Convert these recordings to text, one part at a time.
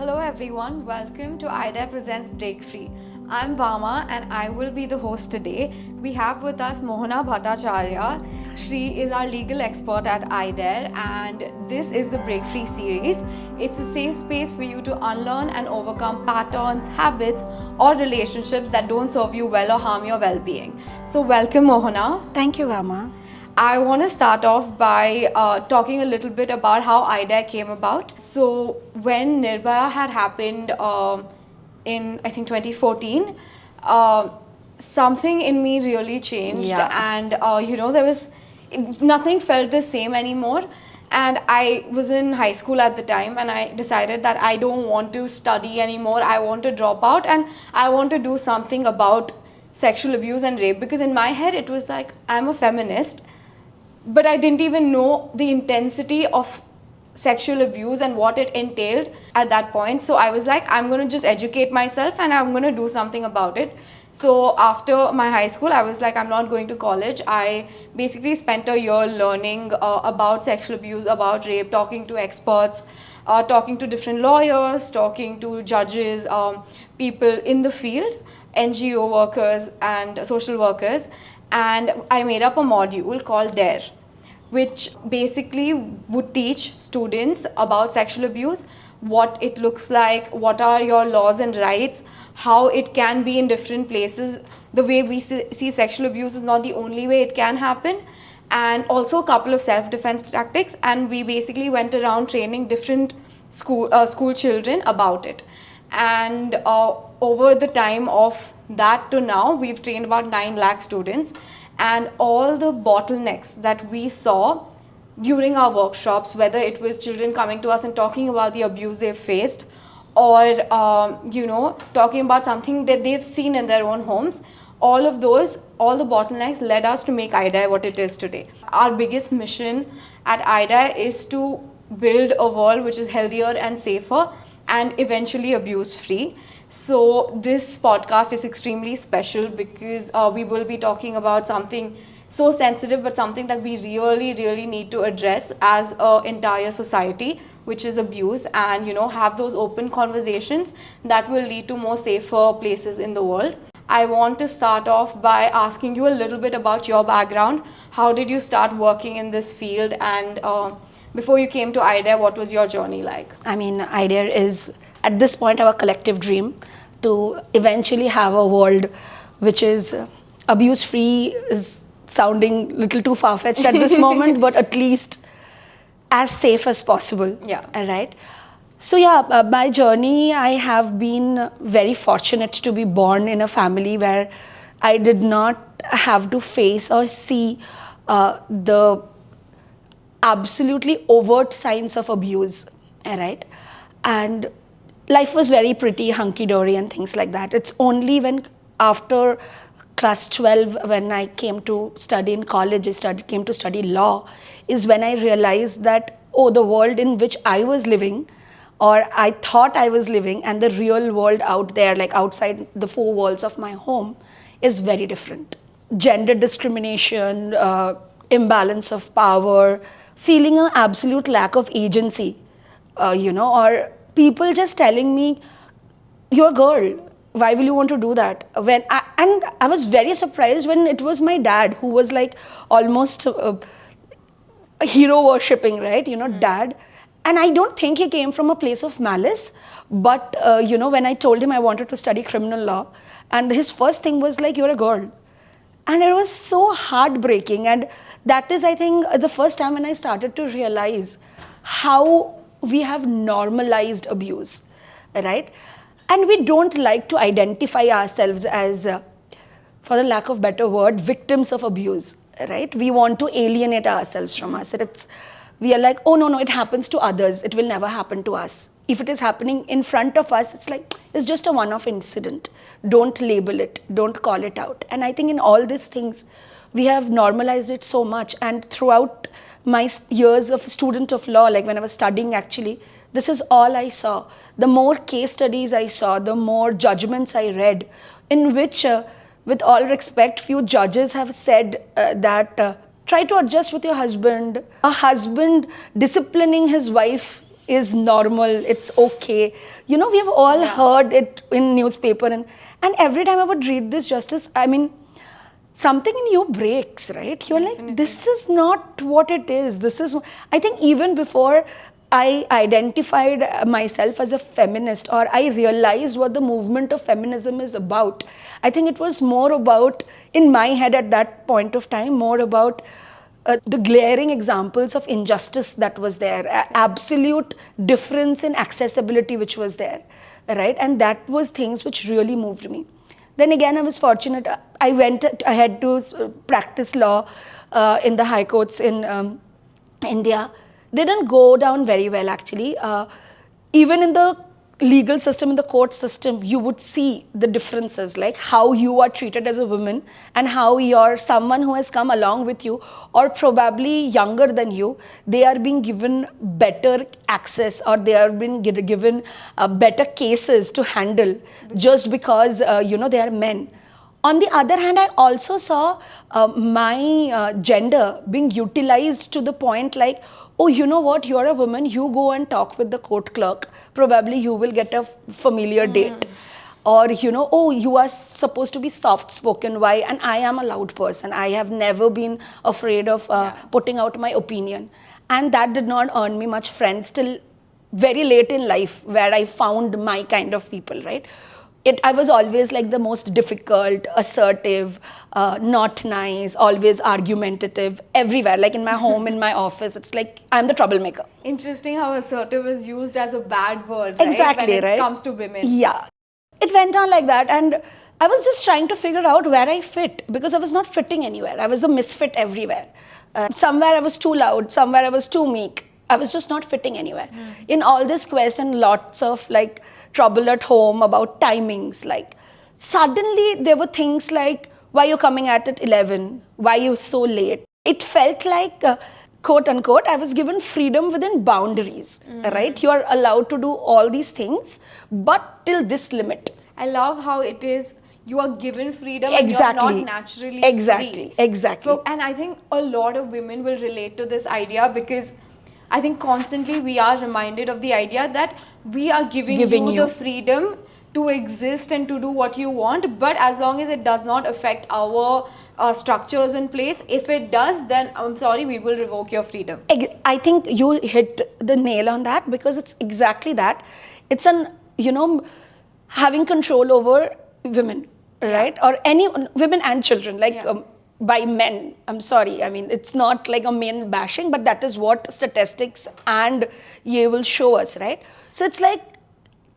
Hello everyone, welcome to iDare presents Breakfree. I'm Vama and I will be the host today. We have with us Mohona Bhattacharya. She is our legal expert at iDare and this is the Breakfree series. It's a safe space for you to unlearn and overcome patterns, habits or relationships that don't serve you well or harm your well-being. So welcome Mohona. Thank you, Vama. I want to start off by talking a little bit about how iDare came about. So when Nirbhaya had happened in I think 2014, something in me really changed, and there was nothing felt the same anymore. And I was in high school at the time, and I decided that I don't want to study anymore. I want to drop out, and I want to do something about sexual abuse and rape, because in my head it was like, I'm a feminist, but I didn't even know the intensity of sexual abuse and what it entailed at that point. So I was like, I'm going to just educate myself and I'm going to do something about it. So after my high school, I was like, I'm not going to college. I basically spent a year learning about sexual abuse, about rape, talking to experts, talking to different lawyers, talking to judges, people in the field, NGO workers and social workers. And I made up a module called DARE, which basically would teach students about sexual abuse, what it looks like, what are your laws and rights, how it can be in different places. The way we see sexual abuse is not the only way it can happen, and also a couple of self-defense tactics. And we basically went around training different school children about it. And over the time of that to now, we've trained about 9 lakh students, and all the bottlenecks that we saw during our workshops, whether it was children coming to us and talking about the abuse they've faced, or talking about something that they've seen in their own homes, all the bottlenecks led us to make iDare what it is today. Our biggest mission at iDare is to build a world which is healthier and safer and eventually abuse free. So this podcast is extremely special because we will be talking about something so sensitive, but something that we really, really need to address as an entire society, which is abuse, and have those open conversations that will lead to more safer places in the world. I want to start off by asking you a little bit about your background. How did you start working in this field, and before you came to iDare, what was your journey like? I mean, iDare is at this point our collective dream to eventually have a world which is abuse free. Is sounding a little too far-fetched at this moment, but at least as safe as possible. Yeah. All right. So yeah, my journey, I have been very fortunate to be born in a family where I did not have to face or see the absolutely overt signs of abuse. All right. And life was very pretty, hunky-dory and things like that. It's only when after class 12, when I came to study in college, came to study law, is when I realized that, the world in which I was living, or I thought I was living, and the real world out there, like outside the 4 walls of my home, is very different. Gender discrimination, imbalance of power, feeling an absolute lack of agency, or people just telling me, you're a girl, why will you want to do that? And I was very surprised when it was my dad who was like almost hero worshipping, right? Dad. And I don't think he came from a place of malice, but when I told him I wanted to study criminal law, and his first thing was like, you're a girl. And it was so heartbreaking. And that is, I think, the first time when I started to realize how we have normalized abuse, right? And we don't like to identify ourselves as, for the lack of better word, victims of abuse, right? We want to alienate ourselves from us. We are like, oh no, it happens to others. It will never happen to us. If it is happening in front of us, it's like, it's just a one-off incident. Don't label it. Don't call it out. And I think in all these things, we have normalized it so much. And throughout my years of student of law, like when I was studying actually, this is all I saw. The more case studies I saw, the more judgments I read, in which, with all respect, few judges have said that try to adjust with your husband. A husband disciplining his wife is normal, it's okay. You know, we've all heard it in newspaper, and every time I would read this justice, I mean, something in you breaks, right? You're like, this is not what it is. This is, I think even before I identified myself as a feminist, or I realized what the movement of feminism is about, I think it was more about, in my head at that point of time, more about the glaring examples of injustice that was there, absolute difference in accessibility which was there, right? And that was things which really moved me. Then again, I was fortunate. I went ahead to practice law in the high courts in India. They didn't go down very well, actually. Even in the legal system, in the court system, you would see the differences, like how you are treated as a woman and how you're someone who has come along with you or probably younger than you, they are being given better access, or they are being given better cases to handle just because, they are men. On the other hand, I also saw my gender being utilized to the point like, oh, you know what, you're a woman, you go and talk with the court clerk, probably you will get a familiar date. Or, oh, you are supposed to be soft spoken. Why? And I am a loud person. I have never been afraid of putting out my opinion. And that did not earn me much friends till very late in life, where I found my kind of people, right? I was always like the most difficult, assertive, not nice, always argumentative, everywhere. Like in my home, in my office, it's like I'm the troublemaker. Interesting how assertive is used as a bad word, right? Exactly, when it comes to women. Yeah. It went on like that, and I was just trying to figure out where I fit, because I was not fitting anywhere. I was a misfit everywhere. Somewhere I was too loud, somewhere I was too meek. I was just not fitting anywhere. In all this quest and lots of like trouble at home about timings, like suddenly there were things like, why are you coming at 11? Why are you so late? It felt like, quote unquote, I was given freedom within boundaries, right? You are allowed to do all these things, but till this limit. I love how it is, you are given freedom and you're not naturally free. Exactly. So, and I think a lot of women will relate to this idea, because I think constantly we are reminded of the idea that we are giving you the freedom to exist and to do what you want, but as long as it does not affect our structures in place, if it does, then I'm sorry, we will revoke your freedom. I think you hit the nail on that, because it's exactly that. It's having control over women, right? Or any women and children, like by men. I'm sorry, I mean, it's not like a men bashing, but that is what statistics and ye will show us, right? So it's like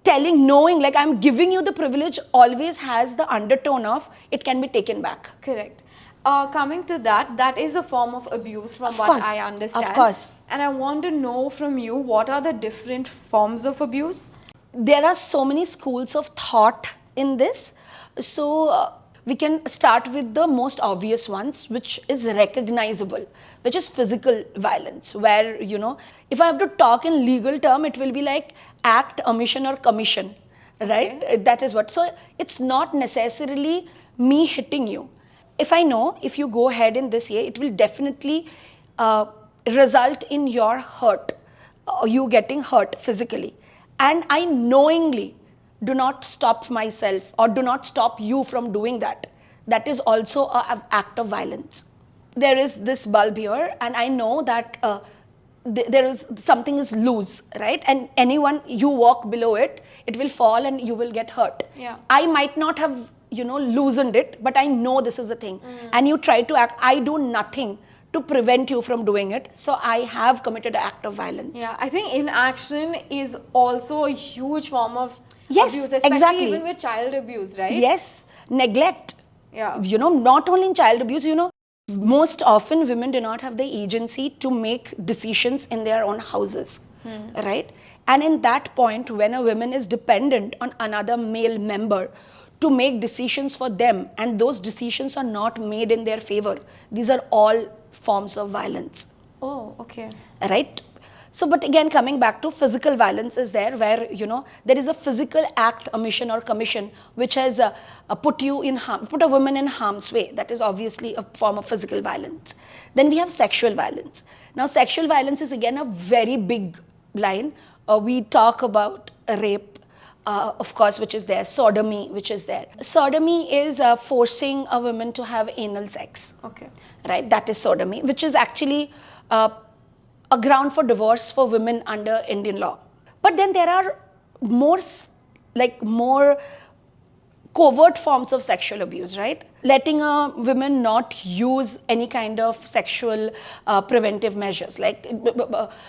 knowing like I'm giving you the privilege always has the undertone of it can be taken back. Correct. Coming to that is a form of abuse from what I understand. Of course. And I want to know from you, what are the different forms of abuse? There are so many schools of thought in this. So we can start with the most obvious ones, which is recognizable, which is physical violence, where, if I have to talk in legal term, it will be like act, omission or commission, right? Okay. That is what. So it's not necessarily me hitting you. If I know, if you go ahead in this year, it will definitely result in your hurt, you getting hurt physically. And I knowingly do not stop myself or do not stop you from doing that. That is also an act of violence. There is this bulb here, and I know that there is something is loose, right? And anyone, you walk below it, it will fall and you will get hurt. Yeah. I might not have, loosened it, but I know this is a thing. And you try to act, I do nothing to prevent you from doing it. So I have committed an act of violence. Yeah, I think inaction is also a huge form of abuse, especially exactly. even with child abuse, right? Yes, neglect. Yeah. Not only in child abuse, most often women do not have the agency to make decisions in their own houses, right? And in that point, when a woman is dependent on another male member to make decisions for them, and those decisions are not made in their favor, these are all forms of violence. Oh, okay. Right? So, but again, coming back to physical violence is there, where, there is a physical act, omission or commission, which has put a woman in harm's way. That is obviously a form of physical violence. Then we have sexual violence. Now, sexual violence is again a very big line, we talk about rape, of course, which is there, sodomy, which is there. Sodomy is forcing a woman to have anal sex. Okay. Right? That is sodomy, which is actually a ground for divorce for women under Indian law. But then there are more covert forms of sexual abuse, right? Letting a woman not use any kind of sexual preventive measures, like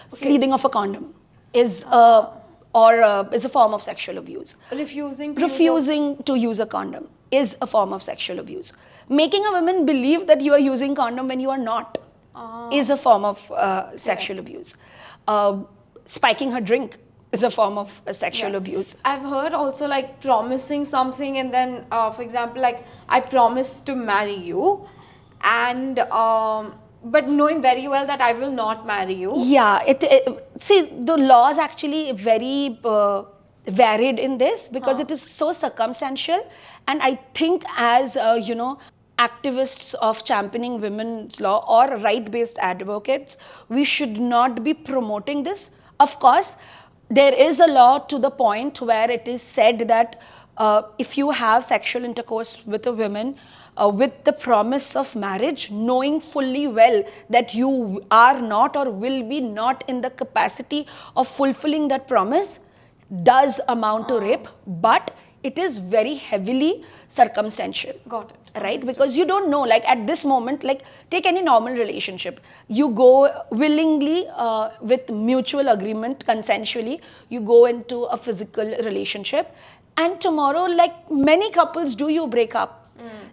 sleeving of a condom is is a form of sexual abuse. Refusing to use a condom is a form of sexual abuse. Making a woman believe that you are using condom when you are not is a form of sexual abuse. Spiking her drink is a form of sexual abuse. I've heard also like promising something and then, for example, like I promise to marry you, and but knowing very well that I will not marry you. Yeah, see, the law is actually very varied in this because it is so circumstantial, and I think as activists of championing women's law or right-based advocates, we should not be promoting this. Of course, there is a law to the point where it is said that if you have sexual intercourse with a woman with the promise of marriage, knowing fully well that you are not or will be not in the capacity of fulfilling that promise, does amount to rape, but it is very heavily circumstantial. Got it. Right? Because you don't know, like at this moment, like take any normal relationship. You go willingly with mutual agreement, consensually, you go into a physical relationship, and tomorrow, like many couples do, you break up.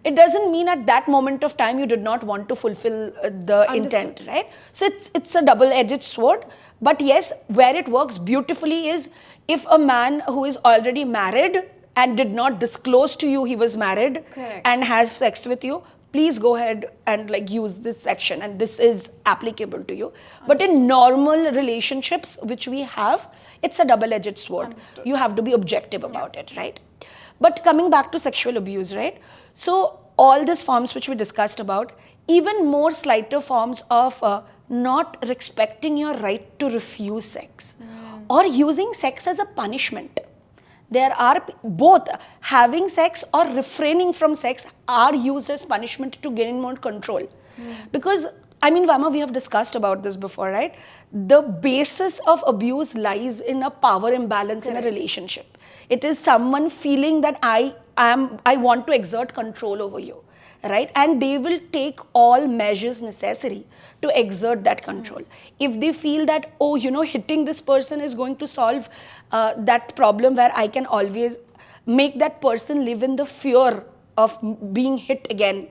It doesn't mean at that moment of time you did not want to fulfill the intent, right? So it's a double-edged sword. But yes, where it works beautifully is if a man who is already married and did not disclose to you he was married and has sex with you, please go ahead and like use this section, and this is applicable to you. But in normal relationships which we have, it's a double-edged sword. You have to be objective about it, right? But coming back to sexual abuse, right? So all these forms which we discussed about, even more slighter forms of not respecting your right to refuse sex or using sex as a punishment. There are both having sex or refraining from sex are used as punishment to gain more control. Because, I mean, Vama, we have discussed about this before, right? The basis of abuse lies in a power imbalance in a relationship. It is someone feeling that I want to exert control over you, right? And they will take all measures necessary to exert that control. If they feel that, oh, hitting this person is going to solve that problem where I can always make that person live in the fear of being hit again,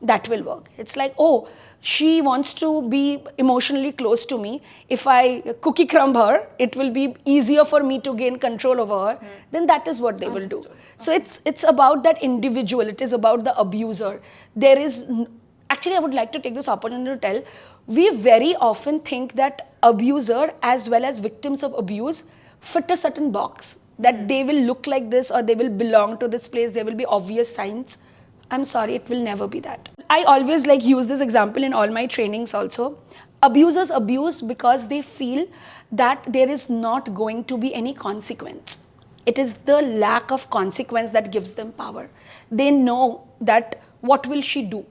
that will work. It's like, oh, she wants to be emotionally close to me. If I cookie crumb her, it will be easier for me to gain control over her. Then that is what they will do. So it's about that individual. It is about the abuser. There is, actually, I would like to take this opportunity to tell, we very often think that abuser as well as victims of abuse fit a certain box, that they will look like this or they will belong to this place, there will be obvious signs. I'm sorry, it will never be that. I always like use this example in all my trainings also. Abusers abuse because they feel that there is not going to be any consequence. It is the lack of consequence that gives them power. They know that what will she do?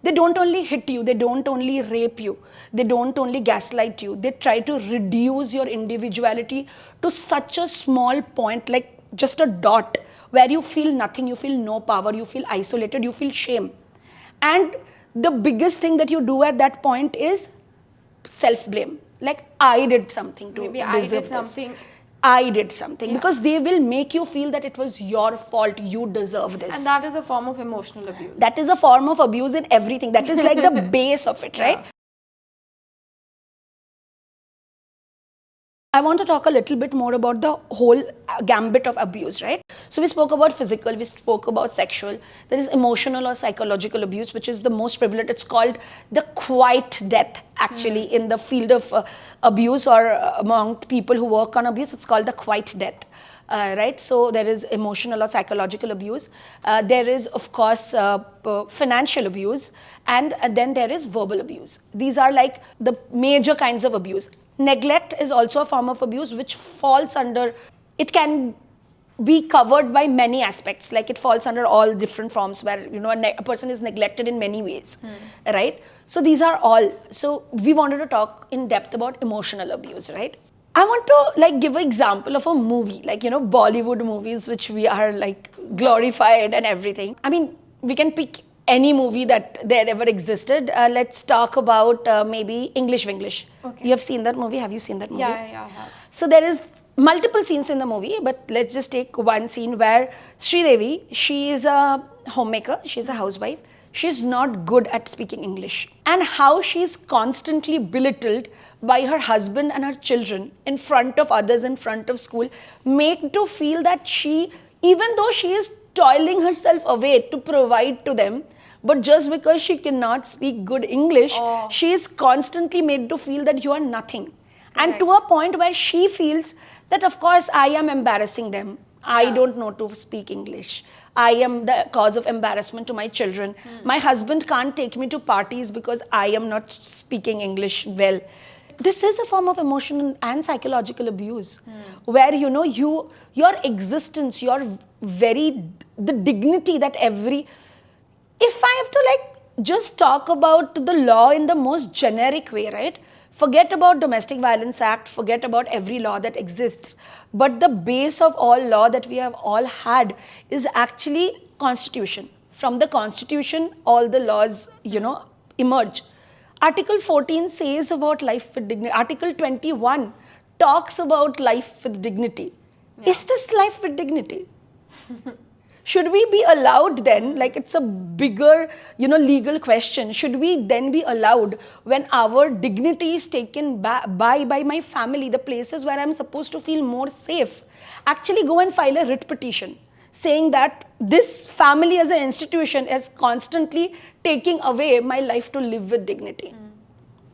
They don't only hit you, they don't only rape you, they don't only gaslight you, they try to reduce your individuality to such a small point, like just a dot, where you feel nothing, you feel no power, you feel isolated, you feel shame. And the biggest thing that you do at that point is self-blame. Like, I did something to deserve this. I did something, because they will make you feel that it was your fault, you deserve this. And that is a form of emotional abuse. That is a form of abuse in everything. That is like the base of it, right? I want to talk a little bit more about the whole gambit of abuse, right? So we spoke about physical, we spoke about sexual. There is emotional or psychological abuse, which is the most prevalent. It's called the quiet death, actually, in the field of abuse, or among people who work on abuse, it's called the quiet death. Right? So there is emotional or psychological abuse. There is, of course, financial abuse, and then there is verbal abuse. These are like the major kinds of abuse. Neglect is also a form of abuse which falls under, it can be covered by many aspects, like it falls under all different forms where a person is neglected in many ways, right? So these are all. So we wanted to talk in depth about emotional abuse, right? I want to like give an example of a movie, like Bollywood movies which we are like glorified and everything. I mean, we can pick any movie that there ever existed. Let's talk about maybe English Winglish. Okay. You have seen that movie? Have you seen that movie? Yeah, I have. So there is multiple scenes in the movie, but let's just take one scene where Sridevi, she is a homemaker, she's a housewife. She's not good at speaking English. And how she's constantly belittled by her husband and her children in front of others, in front of school, make to feel that she, even though she is toiling herself away to provide to them, but just because she cannot speak good English, she is constantly made to feel that you are nothing. And to a point where she feels that, of course, I am embarrassing them. I don't know to speak English. I am the cause of embarrassment to my children. My husband can't take me to parties because I am not speaking English well. This is a form of emotional and psychological abuse, where your existence, the dignity that if I have to like just talk about the law in the most generic way, right? Forget about Domestic Violence Act, forget about every law that exists. But the base of all law that we have all had is actually Constitution. From the Constitution, all the laws, emerge. Article 14 says about life with dignity. Article 21 talks about life with dignity. Yeah. Is this life with dignity? Should we be allowed then, like it's a bigger, legal question, should we then be allowed when our dignity is taken by my family, the places where I'm supposed to feel more safe, actually go and file a writ petition saying that this family as an institution is constantly taking away my life to live with dignity.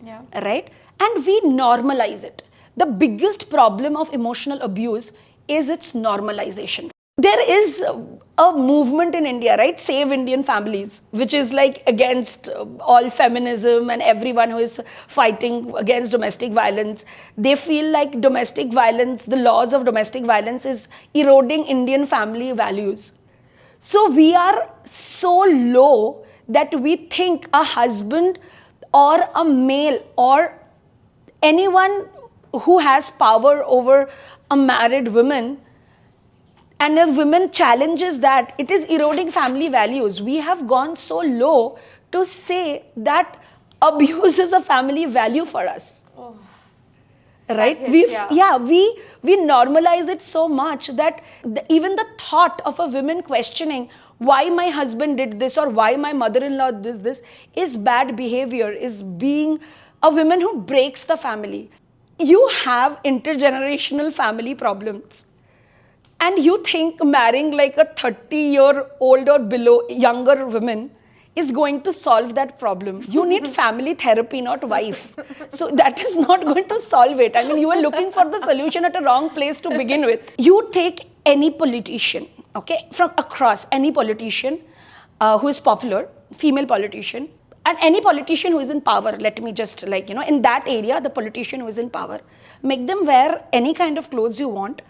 Yeah. Right? And we normalize it. The biggest problem of emotional abuse is its normalization. There is a movement in India, right? Save Indian Families, which is like against all feminism and everyone who is fighting against domestic violence. They feel like domestic violence, the laws of domestic violence is eroding Indian family values. So we are so low that we think a husband or a male or anyone who has power over a married woman, and if women challenges that, it is eroding family values. We have gone so low to say that abuse is a family value for us. Oh. Right? We normalize it so much that even the thought of a woman questioning why my husband did this or why my mother-in-law did this is bad behavior, is being a woman who breaks the family. You have intergenerational family problems. And you think marrying like a 30-year-old or below younger woman is going to solve that problem. You need family therapy, not wife. So that is not going to solve it. I mean, you are looking for the solution at a wrong place to begin with. You take any politician, okay, from across, any politician who is popular, female politician, and any politician who is in power, let me just in that area, the politician who is in power, make them wear any kind of clothes you want,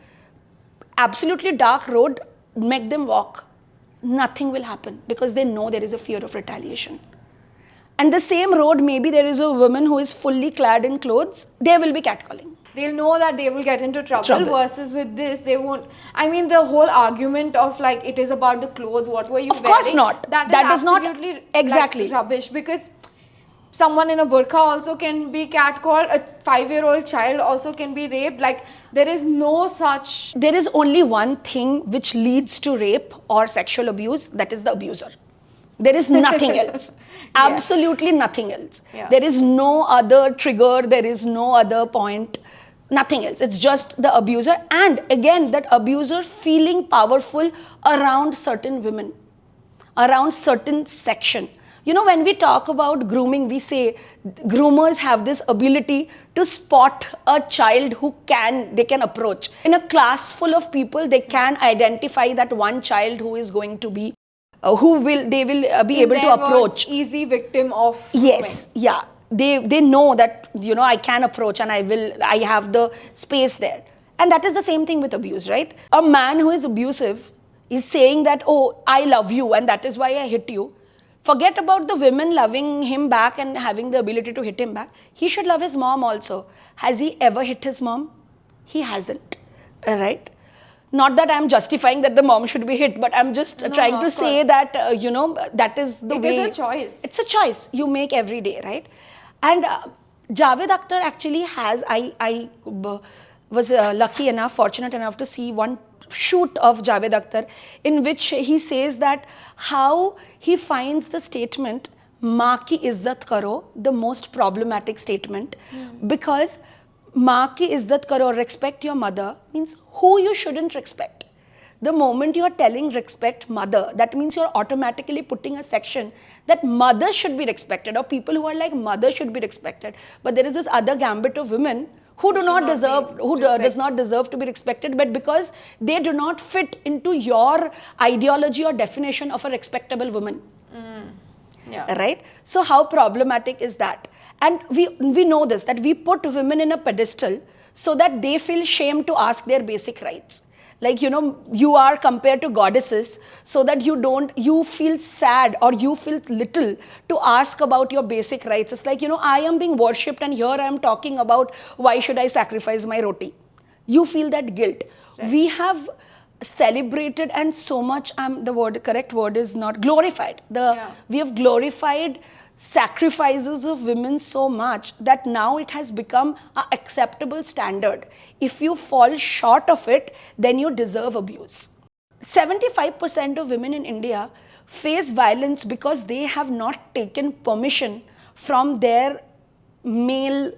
absolutely dark road, make them walk. Nothing will happen because they know there is a fear of retaliation. And the same road, maybe there is a woman who is fully clad in clothes, they will be catcalling. They'll know that they will get into trouble versus with this, they won't. I mean, the whole argument of like, it is about the clothes, what were you wearing? Of course not. That is absolutely exactly like, rubbish, because someone in a burqa also can be catcalled, a 5-year-old child also can be raped. Like, there is no such... There is only one thing which leads to rape or sexual abuse, that is the abuser. There is nothing else. Absolutely nothing else. Yeah. There is no other trigger, there is no other point, nothing else. It's just the abuser. And again, that abuser feeling powerful around certain women, around certain section. When we talk about grooming, we say groomers have this ability to spot a child who they can approach. In a class full of people, they can identify that one child who is going to be, they will be able to approach. Easy victim of grooming. Yes, yeah. they know that, I can approach and I have the space there. And that is the same thing with abuse, right? A man who is abusive is saying that, oh, I love you and that is why I hit you. Forget about the women loving him back and having the ability to hit him back. He should love his mom also. Has he ever hit his mom? He hasn't, right? Not that I'm justifying that the mom should be hit, but I'm just trying to say that, that is the way. It is a choice. It's a choice you make every day, right? And Javed Akhtar actually has, I was lucky enough, fortunate enough to see one shoot of Javed Akhtar in which he says that how he finds the statement, "Maa ki izzat karo," the most problematic statement, because "Maa ki izzat karo," respect your mother, means who you shouldn't respect. The moment you are telling respect mother, that means you're automatically putting a section that mother should be respected, or people who are like mother should be respected. But there is this other gambit of women who do not deserve, does not deserve to be respected, but because they do not fit into your ideology or definition of a respectable woman. Right? So how problematic is that? And we know this, that we put women in a pedestal so that they feel shame to ask their basic rights. Like, you are compared to goddesses so that you feel sad or you feel little to ask about your basic rights. It's like, I am being worshipped and here I am talking about why should I sacrifice my roti. You feel that guilt. Right. We have celebrated and so much, correct word is not glorified. We have glorified sacrifices of women so much that now it has become an acceptable standard. If you fall short of it, then you deserve abuse. 75% of women in India face violence because they have not taken permission from their male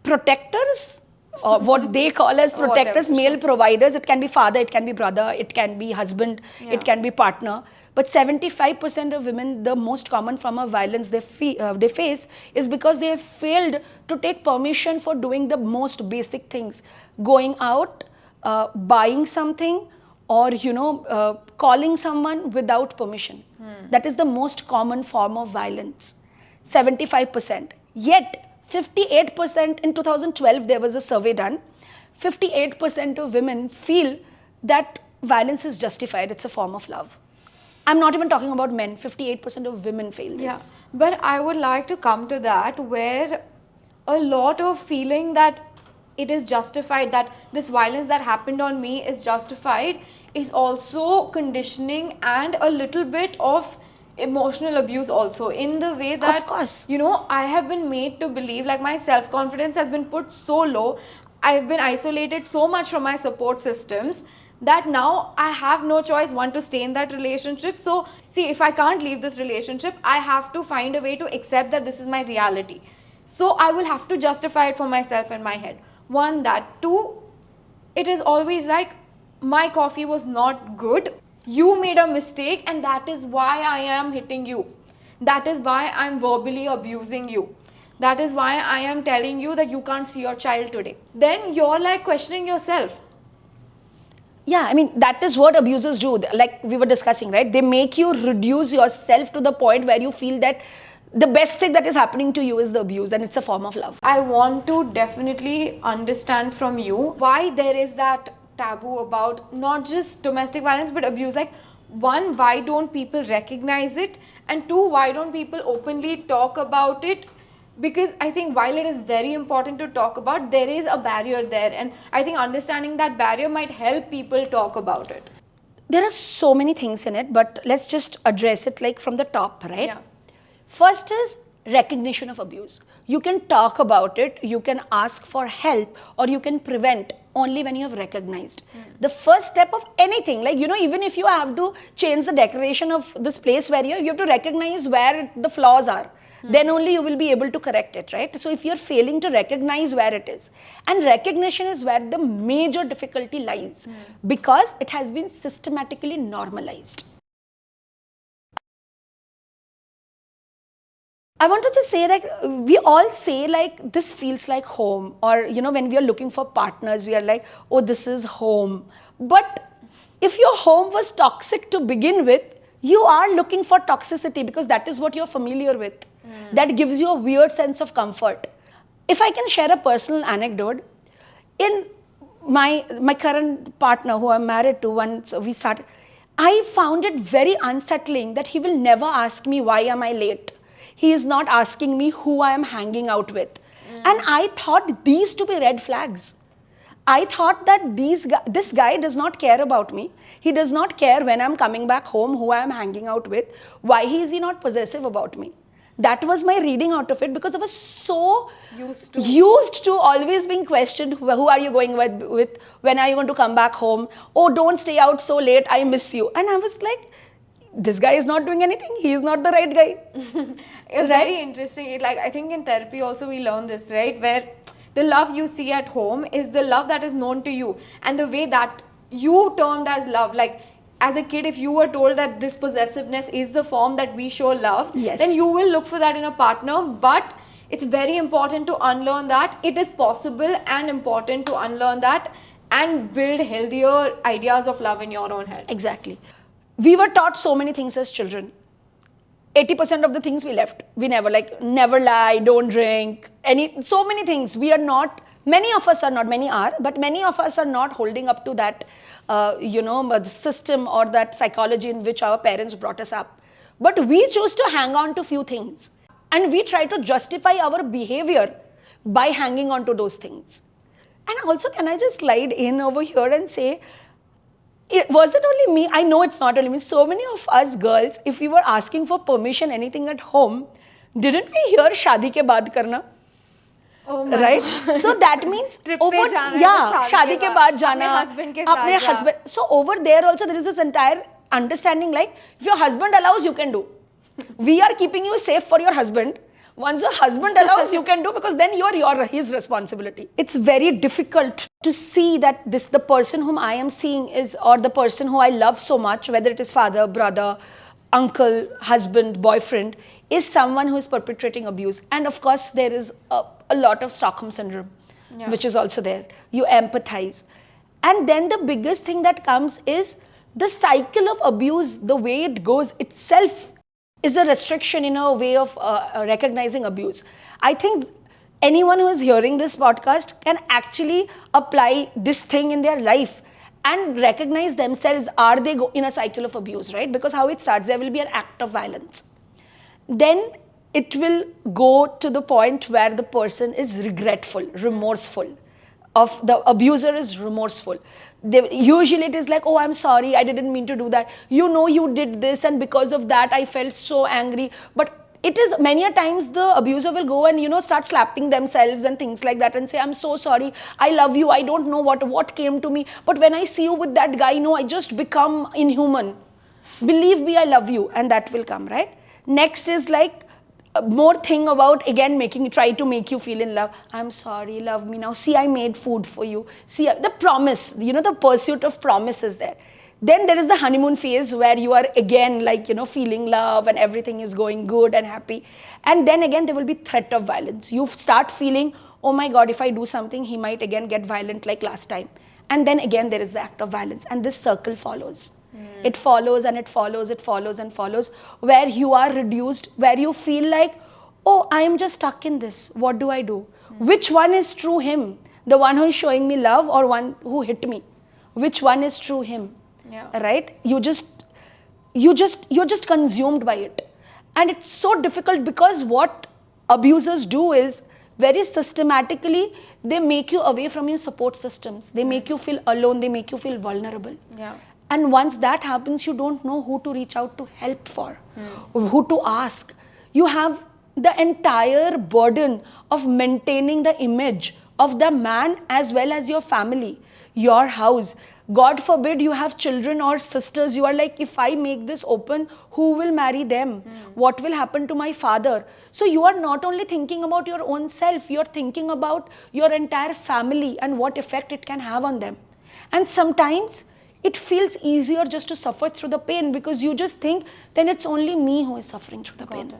protectors, or what they call as protectors, male providers. It can be father, it can be brother, it can be husband, it can be partner. But 75% of women, the most common form of violence they face is because they have failed to take permission for doing the most basic things. Going out, buying something, or calling someone without permission. That is the most common form of violence. 75%. Yet 58%, in 2012 there was a survey done, 58% of women feel that violence is justified, it's a form of love. I'm not even talking about men, 58% of women feel this. Yeah, but I would like to come to that where a lot of feeling that it is justified, that this violence that happened on me is justified, is also conditioning and a little bit of emotional abuse also, in the way that, of course, I have been made to believe, like my self-confidence has been put so low, I've been isolated so much from my support systems, that now I have no choice, one, to stay in that relationship. So see, if I can't leave this relationship, I have to find a way to accept that this is my reality. So I will have to justify it for myself in my head. One, that. Two, it is always like, my coffee was not good, you made a mistake, and that is why I am hitting you. That is why I'm verbally abusing you. That is why I am telling you that you can't see your child today. Then you're like questioning yourself. Yeah, I mean, that is what abusers do. Like we were discussing, right? They make you reduce yourself to the point where you feel that the best thing that is happening to you is the abuse, and it's a form of love. I want to definitely understand from you why there is that taboo about not just domestic violence but abuse. Like, one, why don't people recognize it? And two, why don't people openly talk about it? Because I think while it is very important to talk about, there is a barrier there, and I think understanding that barrier might help people talk about it. There are so many things in it, but let's just address it like from the top, right? Yeah. First is recognition of abuse. You can talk about it, you can ask for help, or you can prevent only when you have recognized. The first step of anything, like, even if you have to change the decoration of this place where you have to recognize where the flaws are. Then only you will be able to correct it, right? So if you're failing to recognize where it is, and recognition is where the major difficulty lies, because it has been systematically normalized. I want to just say that we all say like, this feels like home, or when we are looking for partners, we are like, oh, this is home. But if your home was toxic to begin with, You are looking for toxicity because that is what you're familiar with. That gives you a weird sense of comfort. If I can share a personal anecdote, in my current partner who I'm married to, once we started, I found it very unsettling that he will never ask me why am I late. He is not asking me who I am hanging out with. And I thought these to be red flags. I thought that this guy does not care about me. He does not care when I'm coming back home, who I am hanging out with. Why is he not possessive about me? That was my reading out of it, because I was so used to always being questioned, who are you going with? When are you going to come back home? Oh, don't stay out so late, I miss you. And I was like, this guy is not doing anything. He is not the right guy. It's very interesting. Like, I think in therapy also we learn this, right? Where the love you see at home is the love that is known to you, and the way that you termed as love. Like, as a kid, if you were told that this possessiveness is the form that we show love, Yes. then you will look for that in a partner. But it's very important to unlearn that. It is possible and important to unlearn that and build healthier ideas of love in your own head. Exactly. We were taught so many things as children. 80% of the things we left. We never lie, don't drink, so many things. We are not, many of us are not, many are, but many of us are not holding up to that, the system or that psychology in which our parents brought us up. But we choose to hang on to few things. And we try to justify our behavior by hanging on to those things. And also, can I just slide in over here and say, was it only me? I know it's not only me. So many of us girls, if we were asking for permission, anything at home, didn't we hear "Shadi ke baad karna"? Oh my Right? God. So that means Trip pe jana hai to "Shadi ke baad jana." Apne husband ke saath Apne ja. husband. So over there also there is this entire understanding, like, if your husband allows, you can do. We are keeping you safe for your husband. Once your husband allows, you can do, because then you're his responsibility. It's very difficult to see that the person whom I am seeing is, or the person who I love so much, whether it is father, brother, uncle, husband, boyfriend, is someone who is perpetrating abuse. And of course, there is a lot of Stockholm syndrome, which is also there. You empathize. And then the biggest thing that comes is the cycle of abuse, the way it goes itself is a restriction in a way of recognizing abuse. I think anyone who is hearing this podcast can actually apply this thing in their life and recognize themselves, are they in a cycle of abuse, right? Because how it starts, there will be an act of violence. Then it will go to the point where the person is regretful, remorseful. Of the abuser is remorseful. Usually it is like, oh, I'm sorry, I didn't mean to do that. You know you did this, and because of that I felt so angry. But it is many a times the abuser will go and start slapping themselves and things like that and say, I'm so sorry, I love you, I don't know what came to me, but when I see you with that guy, I just become inhuman. Believe me, I love you. And that will come, right? Next is like more thing about, again, try to make you feel in love. I'm sorry, love me now. See, I made food for you. See, the promise, the pursuit of promise is there. Then there is the honeymoon phase where you are again feeling love and everything is going good and happy. And then again, there will be threat of violence. You start feeling, oh my God, if I do something, he might again get violent like last time. And then again, there is the act of violence. And this circle follows. It follows and it follows, it follows and follows, where you are reduced, where you feel like, oh, I am just stuck in this. What do I do? Which one is true him? The one who is showing me love, or one who hit me? Which one is true him? Yeah. Right? You're just consumed by it. And it's so difficult, because what abusers do is very systematically, they make you away from your support systems. They make you feel alone. They make you feel vulnerable. Yeah. And once that happens, you don't know who to reach out to help for, who to ask. You have the entire burden of maintaining the image of the man as well as your family, your house. God forbid you have children or sisters. You are like, if I make this open, who will marry them? What will happen to my father? So you are not only thinking about your own self, you are thinking about your entire family and what effect it can have on them. And sometimes it feels easier just to suffer through the pain, because you just think, then it's only me who is suffering through the pain.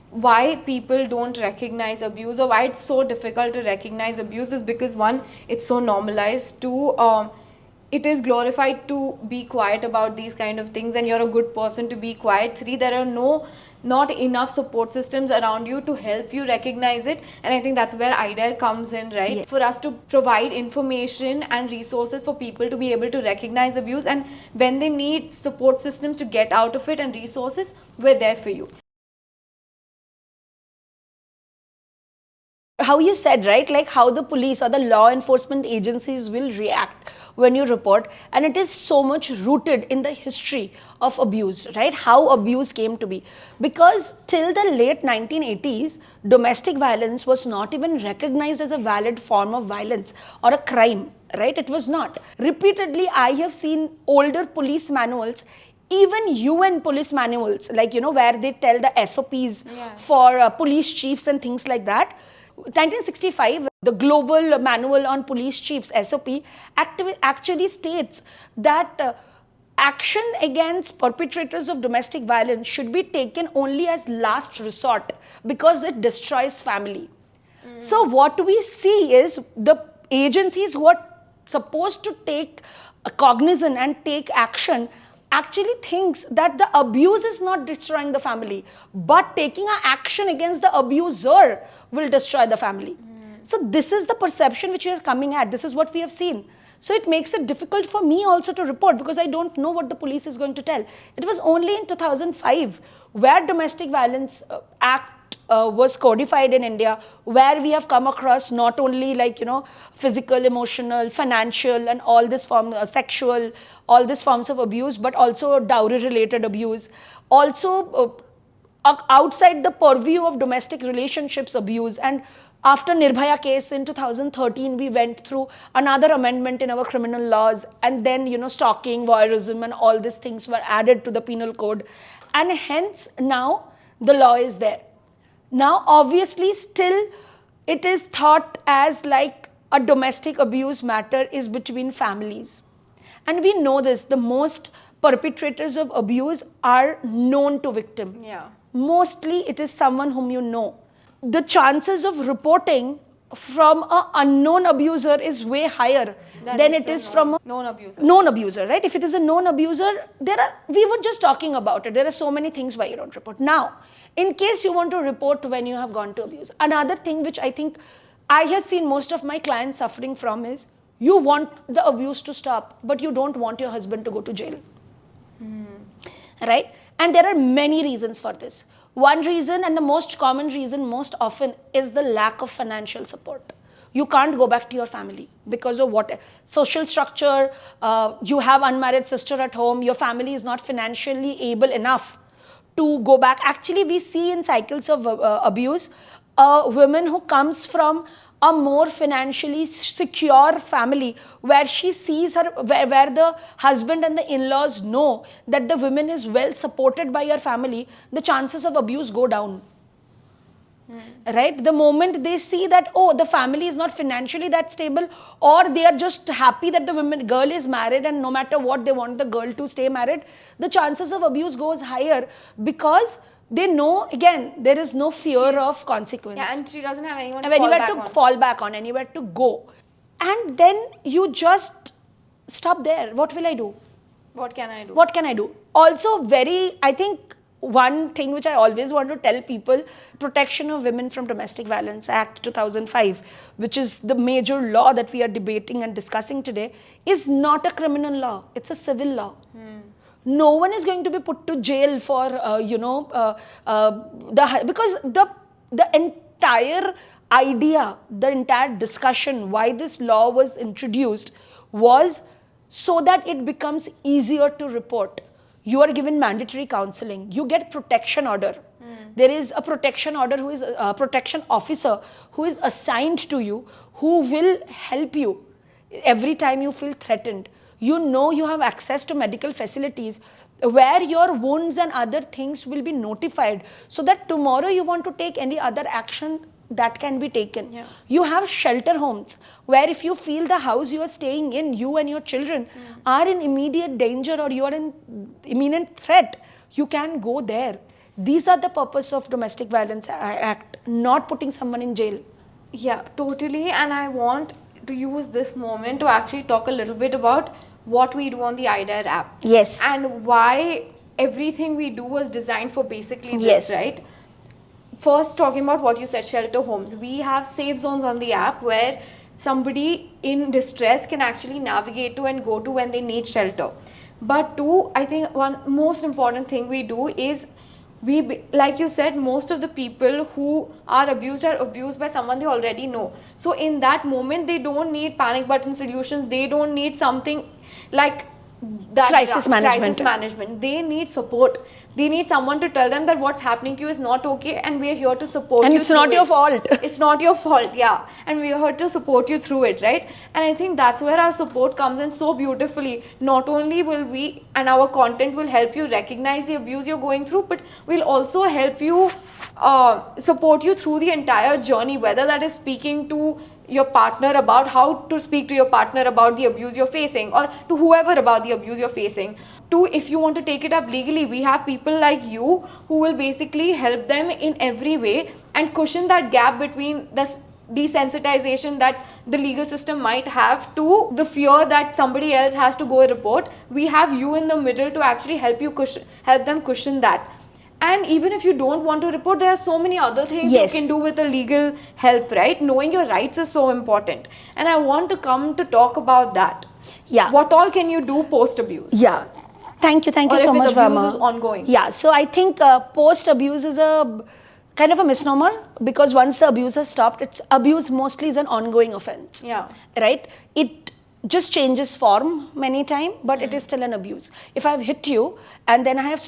Why people don't recognize abuse, or why it's so difficult to recognize abuse, is because one, it's so normalized. Two, it is glorified to be quiet about these kind of things, and you're a good person to be quiet. 3, there are not enough support systems around you to help you recognize it, and I think that's where iDare comes in, right? Yes. For us to provide information and resources for people to be able to recognize abuse, and when they need support systems to get out of it and resources, we're there for you. How you said, right, like how the police or the law enforcement agencies will react when you report, and it is so much rooted in the history of abuse, right? How abuse came to be, because till the late 1980s domestic violence was not even recognized as a valid form of violence or a crime, right? It was not. Repeatedly I have seen older police manuals, even UN police manuals, like, you know, where they tell the SOPs for police chiefs and things like that. 1965, the Global Manual on Police Chiefs, SOP, actually states that action against perpetrators of domestic violence should be taken only as last resort because it destroys family. So what we see is the agencies who are supposed to take cognizance and take action actually thinks that the abuse is not destroying the family, but taking an action against the abuser will destroy the family. So this is the perception which is coming at. This is what we have seen. So it makes it difficult for me also to report because I don't know what the police is going to tell. It was only in 2005 where Domestic Violence Act was codified in India, where we have come across not only, like, you know, physical, emotional, financial, and all this form, sexual, all these forms of abuse, but also dowry related abuse, also outside the purview of domestic relationships abuse. And after Nirbhaya case in 2013, we went through another amendment in our criminal laws, and then, you know, stalking, voyeurism, and all these things were added to the penal code, and hence now the law is there. Now, obviously, still it is thought as like a domestic abuse matter is between families. And we know this, the most perpetrators of abuse are known to victim. Yeah. Mostly it is someone whom you know. The chances of reporting from an unknown abuser is way higher than it is from a known abuser. Known abuser, right? If it is a known abuser, we were just talking about it. There are so many things why you don't report. Now, in case you want to report when you have gone to abuse, another thing which I think I have seen most of my clients suffering from is you want the abuse to stop, but you don't want your husband to go to jail. Right? And there are many reasons for this. One reason, and the most common reason most often, is the lack of financial support. You can't go back to your family because of what? Social structure, you have unmarried sister at home, your family is not financially able enough to go back. Actually, we see in cycles of abuse, a woman who comes from a more financially secure family where she sees her, where the husband and the in-laws know that the woman is well supported by her family, the chances of abuse go down. Right? The moment they see that, oh, the family is not financially that stable, or they are just happy that the girl is married and no matter what they want the girl to stay married, the chances of abuse goes higher because they know, again, there is no fear of consequence. Yeah, and she doesn't have anyone to fall back on, anywhere to go. And then you just stop there. What will I do? What can I do? What can I do? Also, I think one thing which I always want to tell people, Protection of Women from Domestic Violence Act 2005, which is the major law that we are debating and discussing today, is not a criminal law. It's a civil law. No one is going to be put to jail for, because the entire idea, the entire discussion, why this law was introduced was so that it becomes easier to report. You are given mandatory counseling. You get protection order. There is a protection order who is a protection officer who is assigned to you, who will help you every time you feel threatened. You know you have access to medical facilities where your wounds and other things will be notified so that tomorrow you want to take any other action that can be taken. Yeah. You have shelter homes where if you feel the house you are staying in, you and your children are in immediate danger or you are in imminent threat, you can go there. These are the purpose of Domestic Violence Act, not putting someone in jail. Yeah, totally. And I want to use this moment to actually talk a little bit about what we do on the iDare app. Yes. And why everything we do was designed for basically this, Yes. right? First, talking about what you said, shelter homes. We have safe zones on the app where somebody in distress can actually navigate to and go to when they need shelter. But two, I think one most important thing we do is like you said, most of the people who are abused by someone they already know. So in that moment, they don't need panic button solutions. They don't need something like that Crisis management. They need support. They need someone to tell them that what's happening to you is not okay, and we're here to support And you. it's not through your it. fault. It's not your fault, yeah. And we're here to support you through it, right? And I think that's where our support comes in so beautifully. Not only will we and our content will help you recognize the abuse you're going through, but we'll also help you support you through the entire journey, whether that is speaking to your partner about how to speak to your partner about the abuse you're facing, or to whoever about the abuse you're facing. To, if you want to take it up legally, we have people like you who will basically help them in every way and cushion that gap between the desensitization that the legal system might have to the fear that somebody else has to go report. We have you in the middle to actually help them cushion that. And even if you don't want to report, there are so many other things Yes. you can do with a legal help, right? Knowing your rights is so important. And I want to come to talk about that. Yeah. What all can you do post-abuse? Yeah. Thank you Or so if much, abuse Rama. is ongoing. Yeah, so I think post-abuse is a kind of a misnomer, because once the abuse has stopped, abuse mostly is an ongoing offense. Yeah. Right? It just changes form many times, but it is still an abuse. If I've hit you and then I've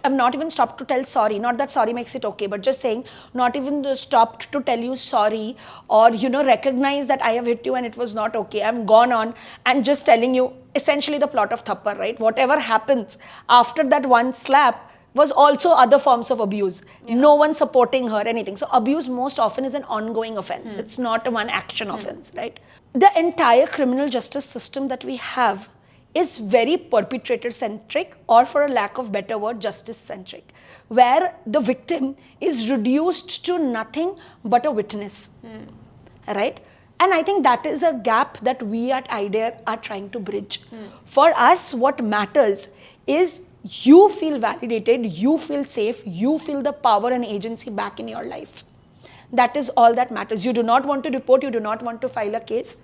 not even stopped to tell sorry, not that sorry makes it okay, but just saying, not even stopped to tell you sorry, or, recognize that I have hit you and it was not okay. I'm gone on and just telling you essentially the plot of Thappar, right? Whatever happens after that one slap was also other forms of abuse. Yeah. No one supporting her, anything. So abuse most often is an ongoing offense. It's not a one action offense, right? The entire criminal justice system that we have is very perpetrator centric, or for a lack of better word, justice centric, where the victim is reduced to nothing but a witness, right? And I think that is a gap that we at iDare are trying to bridge. For us, what matters is you feel validated, you feel safe, you feel the power and agency back in your life. That is all that matters. You do not want to report, you do not want to file a case,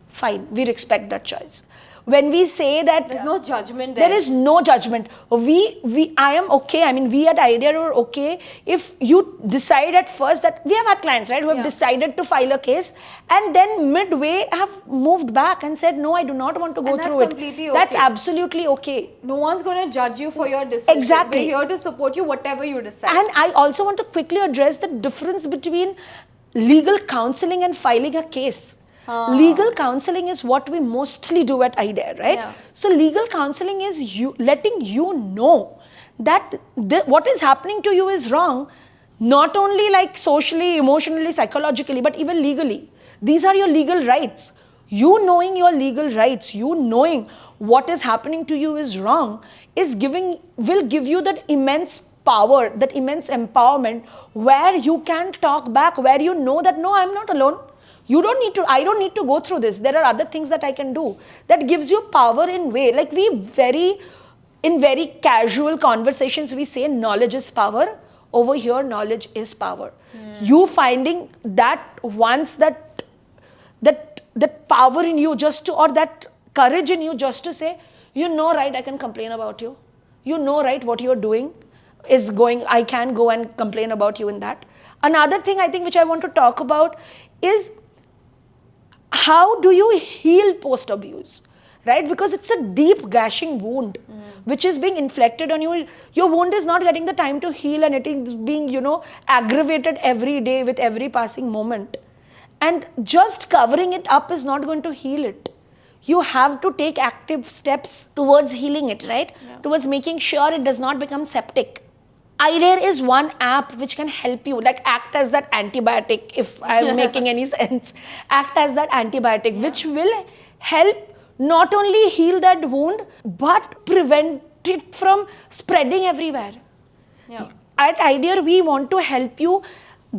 fine, we respect that choice. When we say that there's no judgment there. There is no judgment. I am okay. I mean, we at iDare are okay if you decide at first that we have had clients, right, who have decided to file a case and then midway have moved back and said, no, I do not want to go through it. Okay. That's absolutely okay. No one's going to judge you for your decision. Exactly. We're here to support you, whatever you decide. And I also want to quickly address the difference between legal counseling and filing a case. Legal counseling is what we mostly do at iDare, right? Yeah. So legal counseling is letting you know that what is happening to you is wrong, not only like socially, emotionally, psychologically, but even legally. These are your legal rights. You knowing your legal rights, you knowing what is happening to you is wrong, will give you that immense power, that immense empowerment, where you can talk back, where you know that, no, I'm not alone. I don't need to go through this. There are other things that I can do. That gives you power in way. Like in very casual conversations, we say knowledge is power. Over here, knowledge is power. You finding that once that power in you or that courage in you just to say, right, I can complain about you. Right, what you're doing is I can go and complain about you in that. Another thing I think which I want to talk about is, how do you heal post-abuse, right? Because it's a deep gashing wound which is being inflicted on you. Your wound is not getting the time to heal, and it is being, aggravated every day with every passing moment. And just covering it up is not going to heal it. You have to take active steps towards healing it, right? Yeah. Towards making sure it does not become septic. iDare is one app which can help you, like act as that antibiotic, if I'm making any sense. Act as that antibiotic, which will help not only heal that wound, but prevent it from spreading everywhere. Yeah. At iDare, we want to help you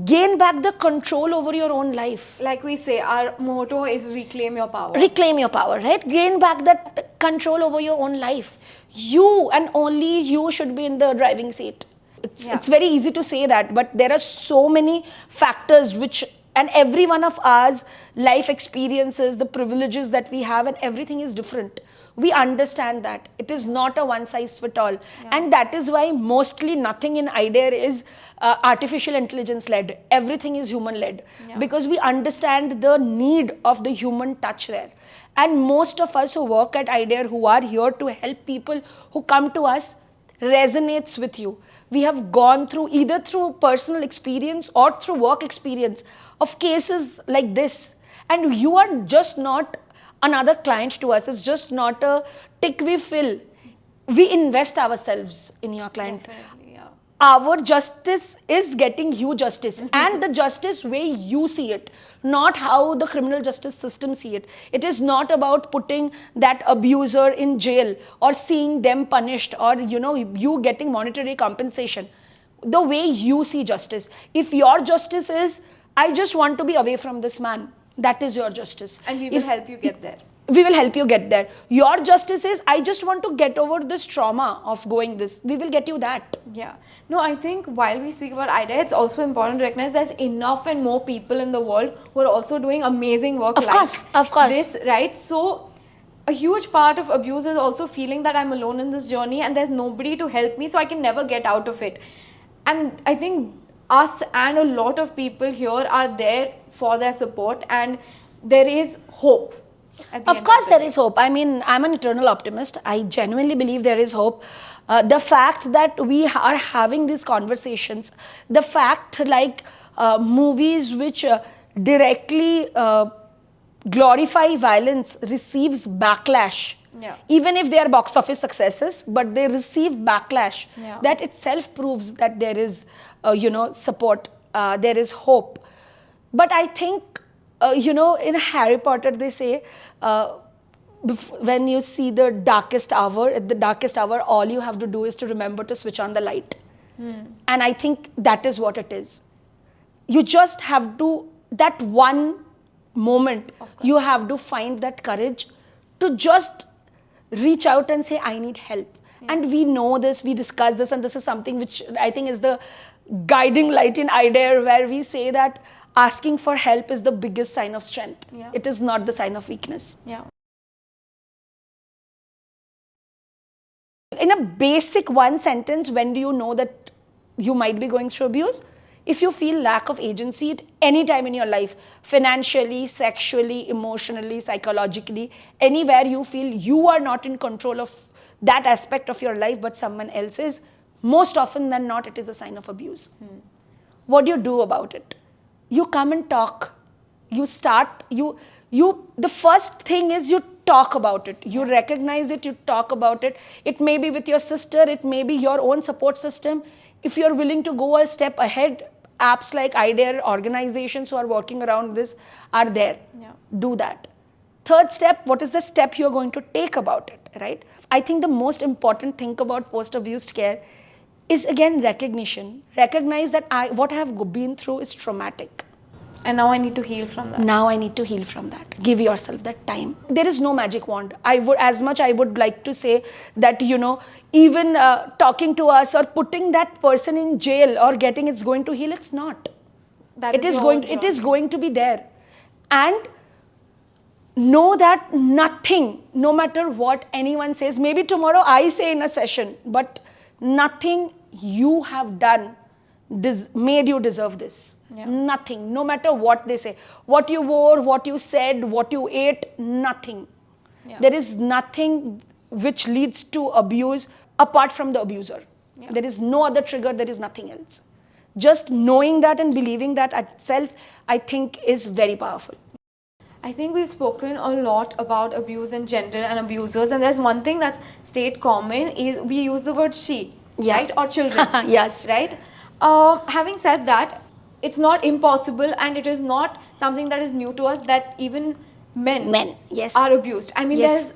gain back the control over your own life. Like we say, our motto is reclaim your power. Reclaim your power, right? Gain back that control over your own life. You and only you should be in the driving seat. It's very easy to say that, but there are so many factors which, and every one of ours life experiences, the privileges that we have, and everything is different. We understand that it is not a one size fit all, and that is why mostly nothing in iDare is artificial intelligence led. Everything is human led, because we understand the need of the human touch there. And most of us who work at iDare, who are here to help people who come to us, resonates with you. We have gone through, either through personal experience or through work experience, of cases like this. And you are just not another client to us. It's just not a tick we fill. We invest ourselves in your client. Definitely, yeah. Our justice is getting you justice, and the justice way you see it, not how the criminal justice system see it. It is not about putting that abuser in jail or seeing them punished, or you getting monetary compensation. The way you see justice. If your justice is, I just want to be away from this man, that is your justice. And we will help you get there. We will help you get there. Your justice is, I just want to get over this trauma of going this. We will get you that. Yeah. No, I think while we speak about iDare, it's also important to recognize there's enough and more people in the world who are also doing amazing work. Of course. This, right? So a huge part of abuse is also feeling that I'm alone in this journey and there's nobody to help me, so I can never get out of it. And I think us and a lot of people here are there for their support, and there is hope. Of course there is hope. I mean, I'm an eternal optimist. I genuinely believe there is hope. The fact that we are having these conversations, the fact like movies which directly glorify violence receives backlash. Yeah. Even if they are box office successes, but they receive backlash. Yeah. That itself proves that there is, support, there is hope. But I think, in Harry Potter, they say, when you see the darkest hour, at the darkest hour, all you have to do is to remember to switch on the light. And I think that is what it is. You just have to, that one moment, you have to find that courage to just reach out and say, I need help. And we know this, we discuss this, and this is something which I think is the guiding light in iDare, where we say that asking for help is the biggest sign of strength. Yeah. It is not the sign of weakness. Yeah. In a basic one sentence, when do you know that you might be going through abuse? If you feel lack of agency at any time in your life, financially, sexually, emotionally, psychologically, anywhere you feel you are not in control of that aspect of your life, but someone else is, most often than not, it is a sign of abuse. What do you do about it? You come and talk. You start, the first thing is you talk about it. You recognize it, you talk about it. It may be with your sister, it may be your own support system. If you're willing to go a step ahead, apps like iDare, organizations who are working around this are there. Yeah. Do that. Third step, what is the step you're going to take about it, right? I think the most important thing about post-abuse care is, again, recognition. Recognize that what I have been through is traumatic. And now I need to heal from that. Now I need to heal from that. Give yourself that time. There is no magic wand. I would like to say that, even talking to us or putting that person in jail or getting it's going to heal, it's not. It is going to be there. And know that nothing, no matter what anyone says, maybe tomorrow I say in a session, but nothing you have done made you deserve this. Yeah. Nothing, no matter what they say. What you wore, what you said, what you ate, nothing. Yeah. There is nothing which leads to abuse apart from the abuser. Yeah. There is no other trigger, there is nothing else. Just knowing that and believing that itself, I think, is very powerful. I think we've spoken a lot about abuse in general and abusers, and there's one thing that's stayed common is we use the word she, right? Or children. Yes. Right? Having said that, it's not impossible, and it is not something that is new to us that even men yes, are abused. I mean, yes, there's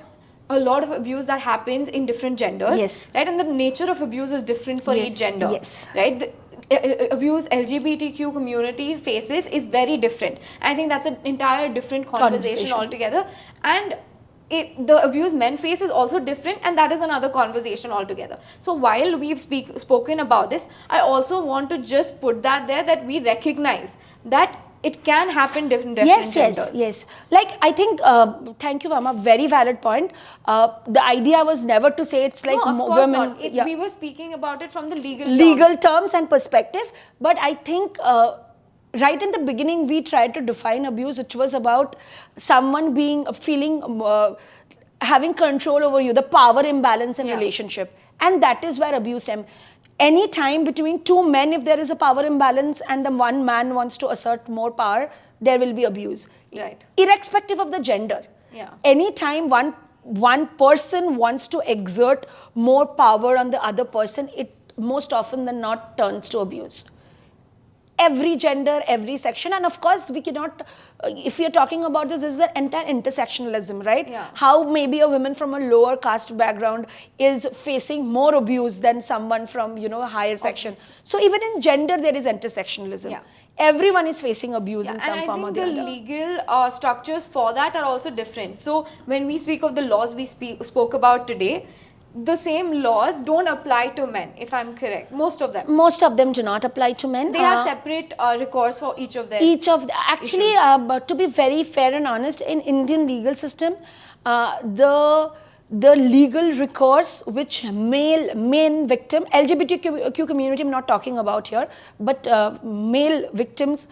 a lot of abuse that happens in different genders, yes, right? And the nature of abuse is different for each gender, yes, right? abuse LGBTQ community faces is very different. I think that's an entire different conversation altogether. And the abuse men face is also different, and that is another conversation altogether. So while we've spoken about this, I also want to just put that there, that we recognize that it can happen different genders. Yes. Like, I think, thank you, Mama, very valid point. The idea was never to say it's like no, of course women. Not. We were speaking about it from the legal terms and perspective. But I think right in the beginning, we tried to define abuse. It was about someone having control over you, the power imbalance in relationship. And that is where abuse stems. Any time between two men, if there is a power imbalance and the one man wants to assert more power, there will be abuse. Right. Irrespective of the gender. Any time one person wants to exert more power on the other person, it most often than not turns to abuse. Every gender, every section, and of course we cannot, if we are talking about this is the entire intersectionalism, right? How maybe a woman from a lower caste background is facing more abuse than someone from, a higher section. So even in gender there is intersectionalism. Everyone is facing abuse in some form or the other. And I think the legal structures for that are also different. So when we speak of the laws we spoke about today, the same laws don't apply to men, if I'm correct. Most of them do not apply to men. They have separate recourse for each of them. Actually, but to be very fair and honest, in Indian legal system, the legal recourse which main victim, LGBTQ community I'm not talking about here, but male victims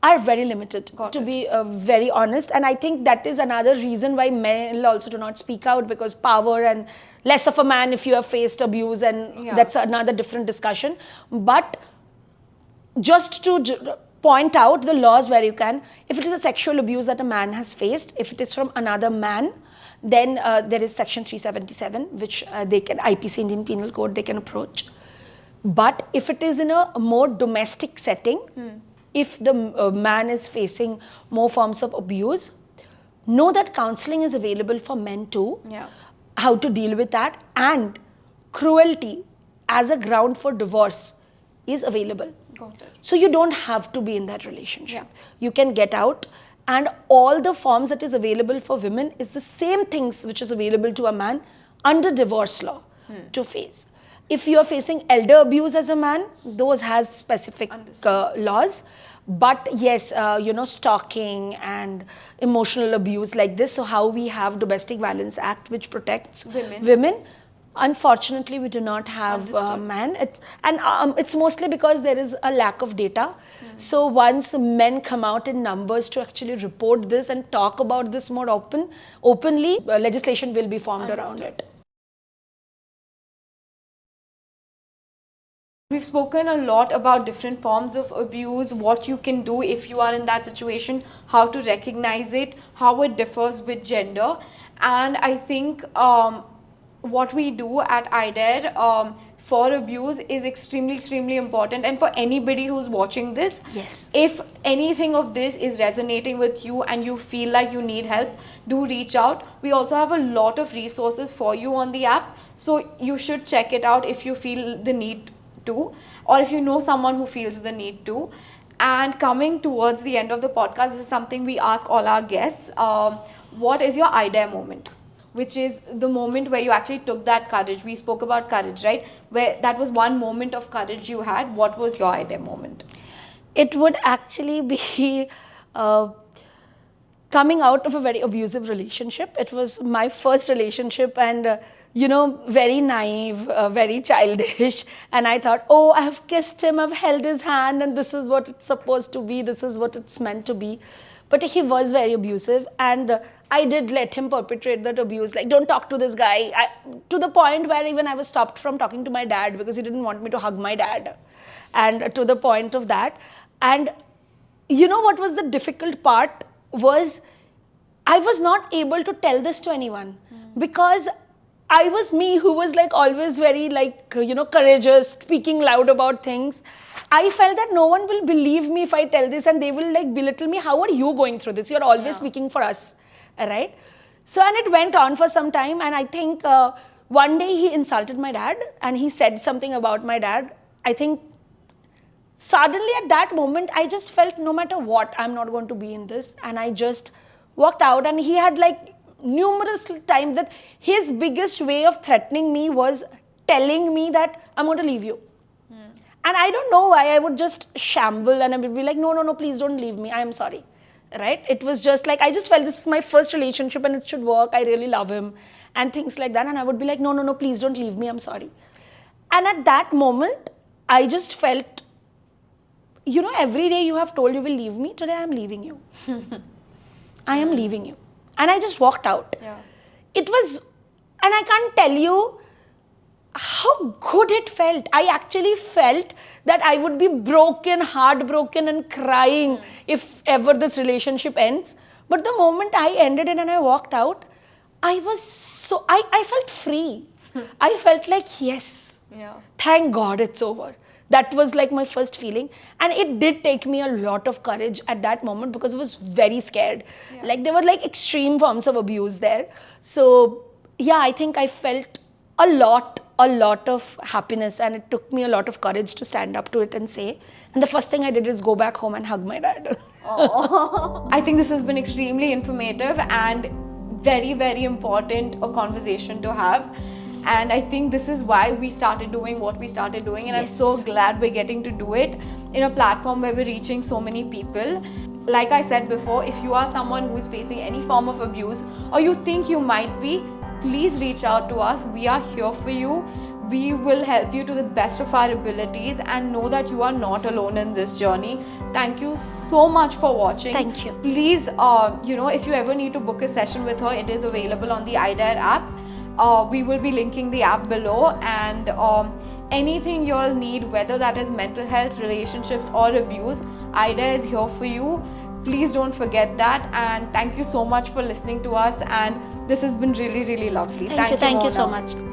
are very limited, to be very honest. And I think that is another reason why men also do not speak out, because power and less of a man if you have faced abuse, and that's another different discussion. But just to point out the laws where you can, if it is a sexual abuse that a man has faced, if it is from another man, then there is section 377, which they can, IPC, Indian Penal Code, they can approach. But if it is in a more domestic setting, if the man is facing more forms of abuse, know that counseling is available for men too. How to deal with that, and cruelty as a ground for divorce is available. So you don't have to be in that relationship. You can get out, and all the forms that is available for women is the same things which is available to a man under divorce law to face. If you are facing elder abuse as a man, those has specific laws. But yes, stalking and emotional abuse like this. So how we have Domestic Violence Act, which protects women. Unfortunately, we do not have men. It's mostly because there is a lack of data. So once men come out in numbers to actually report this and talk about this more openly, legislation will be formed around it. We've spoken a lot about different forms of abuse, what you can do if you are in that situation, how to recognize it, how it differs with gender. And I think what we do at iDare for abuse is extremely important. And for anybody who's watching this, if anything of this is resonating with you and you feel like you need help, do reach out. We also have a lot of resources for you on the app, so you should check it out if you feel the need to, or if you know someone who feels the need to. And coming towards the end of the podcast, this is something we ask all our guests. What is your iDare moment? Which is the moment where you actually took that courage. We spoke about courage, right? Where that was one moment of courage you had. What was your iDare moment? It would actually be coming out of a very abusive relationship. It was my first relationship, and very naive, very childish. And I thought, oh, I have kissed him, I've held his hand, and this is what it's supposed to be, this is what it's meant to be. But he was very abusive, and I did let him perpetrate that abuse. Like, don't talk to this guy. To the point where even I was stopped from talking to my dad because he didn't want me to hug my dad. And to the point of that. And what was the difficult part was I was not able to tell this to anyone because I was me who was like always very courageous, speaking loud about things. I felt that no one will believe me if I tell this, and they will belittle me. How are you going through this? You're always speaking for us, right? So, and it went on for some time, and I think one day he insulted my dad and he said something about my dad. I think suddenly at that moment, I just felt no matter what, I'm not going to be in this. And I just walked out. And he had like numerous times that his biggest way of threatening me was telling me that I'm going to leave you. And I don't know why I would just shamble and I would be like, no, no, no, please don't leave me. I am sorry. Right? It was just like, I just felt this is my first relationship and it should work. I really love him and things like that. And I would be like, no, no, no, please don't leave me. I'm sorry. And at that moment, I just felt, you know, every day you have told you will leave me. Today I am leaving you. I am leaving you. And I just walked out. Yeah. It was, and I can't tell you how good it felt. I actually felt that I would be broken, heartbroken and crying if ever this relationship ends. But the moment I ended it and I walked out, I was so, I felt free. I felt like, yes, thank God it's over. That was like my first feeling. And it did take me a lot of courage at that moment because I was very scared. Like there were like extreme forms of abuse there. So yeah, I think I felt a lot of happiness, and it took me a lot of courage to stand up to it and say. And the first thing I did is go back home and hug my dad. I think this has been extremely informative and very, very important a conversation to have. And I think this is why we started doing what we started doing. And I'm so glad we're getting to do it in a platform where we're reaching so many people. Like I said before, if you are someone who is facing any form of abuse or you think you might be, please reach out to us. We are here for you. We will help you to the best of our abilities, and know that you are not alone in this journey. Thank you so much for watching. Thank you. Please, you know, if you ever need to book a session with her, it is available on the iDare app. We will be linking the app below, and anything you'll need, whether that is mental health, relationships or abuse, iDare is here for you. Please don't forget that, and thank you so much for listening to us, and this has been really, really lovely. Thank you Mohana. so much.